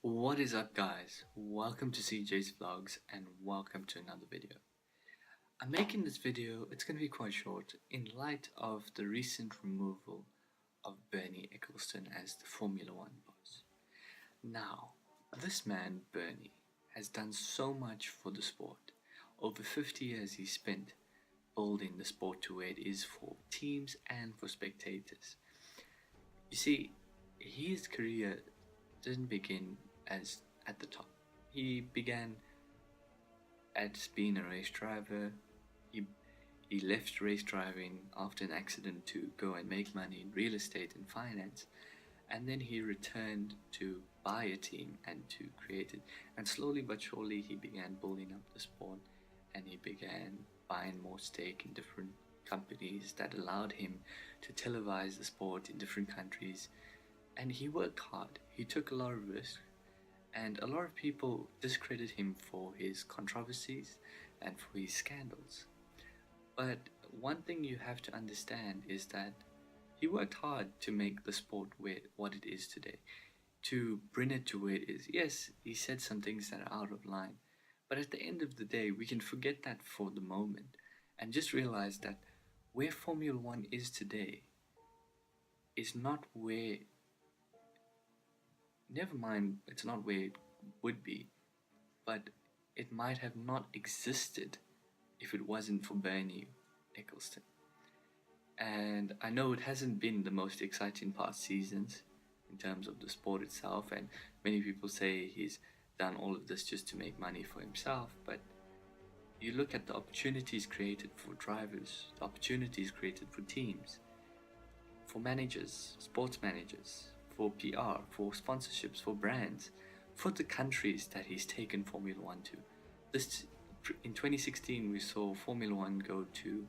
What is up, guys? Welcome to CJ's Vlogs and welcome to another video. I'm making this video, it's going to be quite short, in light of the recent removal of Bernie Ecclestone as the Formula One boss. Now, this man, Bernie, has done so much for the sport. Over 50 years he spent building the sport to where it is for teams and for spectators. You see, his career didn't begin as at the top. He began as being a race driver. He left race driving after an accident to go and make money in real estate and finance, and then he returned to buy a team and to create it. And slowly but surely he began building up the sport, and he began buying more stake in different companies that allowed him to televise the sport in different countries. And he worked hard. He took a lot of risks, and a lot of people discredit him for his controversies and for his scandals. But one thing you have to understand is that he worked hard to make the sport what it is today, to bring it to where it is. Yes, he said some things that are out of line, but at the end of the day, we can forget that for the moment and just realize that where Formula One is today is not where, never mind, it's not where it would be, but it might have not existed if it wasn't for Bernie Ecclestone. And I know it hasn't been the most exciting past seasons in terms of the sport itself, and many people say he's done all of this just to make money for himself, but you look at the opportunities created for drivers, the opportunities created for teams, for managers, sports managers, for PR, for sponsorships, for brands, for the countries that he's taken Formula One to. In 2016, we saw Formula One go to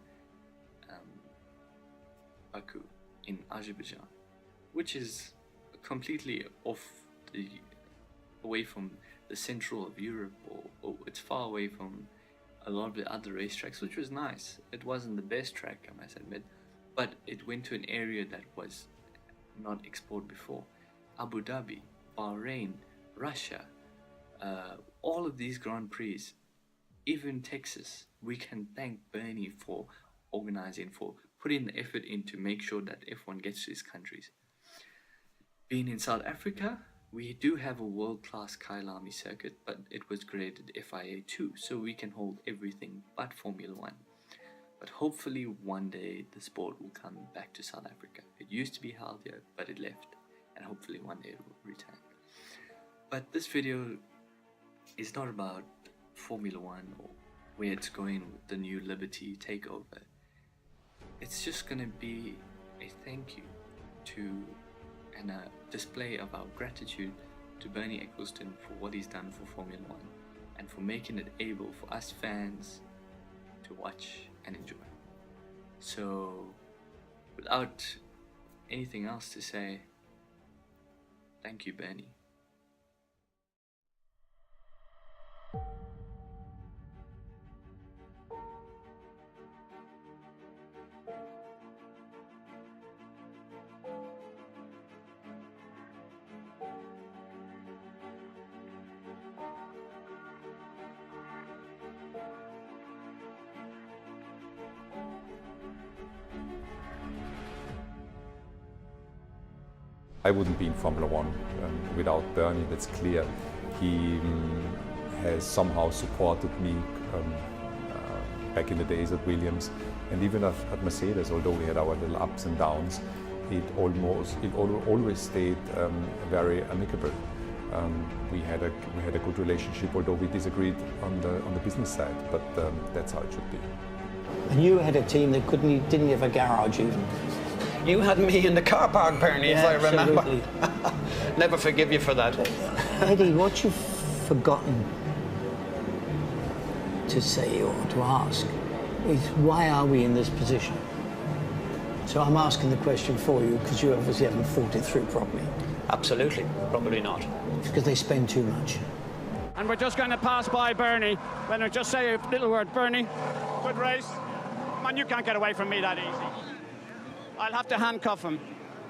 Baku in Azerbaijan, which is completely away from the central of Europe, or it's far away from a lot of the other racetracks, which was nice. It wasn't the best track, I must admit, but it went to an area that was not explored before. Abu Dhabi, Bahrain, Russia, all of these Grand Prix, even Texas, we can thank Bernie for organizing, for putting the effort in to make sure that everyone gets to his countries. Being in South Africa, we do have a world-class Kyalami circuit, but it was graded FIA2, so we can hold everything but Formula One. But hopefully one day the sport will come back to South Africa. It used to be held here, but it left, and hopefully one day it will return. But this video is not about Formula One or where it's going with the new Liberty takeover. It's just going to be a thank you to and a display of our gratitude to Bernie Ecclestone for what he's done for Formula One and for making it able for us fans to watch and enjoy. So, without anything else to say, thank you, Bernie. I wouldn't be in Formula One without Bernie, that's clear. He has somehow supported me back in the days at Williams, and even at Mercedes, although we had our little ups and downs, it always stayed very amicable. We had a good relationship, although we disagreed on the business side, but that's how it should be. And you had a team that didn't have a garage even. You had me in the car park, Bernie, Yeah, if I remember. absolutely. Never forgive you for that. Eddie, what you've forgotten to say or to ask is why are we in this position? So I'm asking the question for you because you obviously haven't thought it through properly. Absolutely, probably not. Because they spend too much. And we're just going to pass by Bernie. When I just say a little word, Bernie, good race. Man, you can't get away from me that easy. I'll have to handcuff him.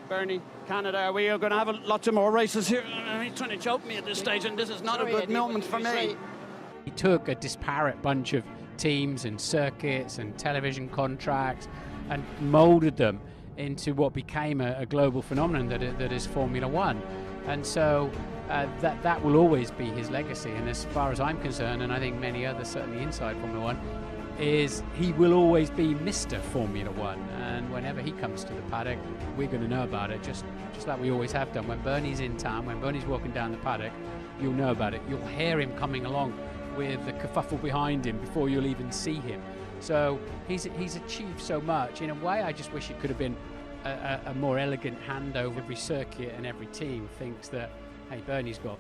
Bernie, Canada. We are going to have lots of more races here. He's trying to choke me at this stage, and this is not a good moment for me. He took a disparate bunch of teams and circuits and television contracts and moulded them into what became a global phenomenon that is Formula One. And so that will always be his legacy. And as far as I'm concerned, and I think many others certainly inside Formula One, is he will always be Mr. Formula One. And whenever he comes to the paddock, we're going to know about it, just like we always have done. When Bernie's in town, when Bernie's walking down the paddock, you'll know about it. You'll hear him coming along with the kerfuffle behind him before you'll even see him. So he's achieved so much. In a way, I just wish it could have been a more elegant handover. Every circuit and every team thinks that, hey, Bernie's got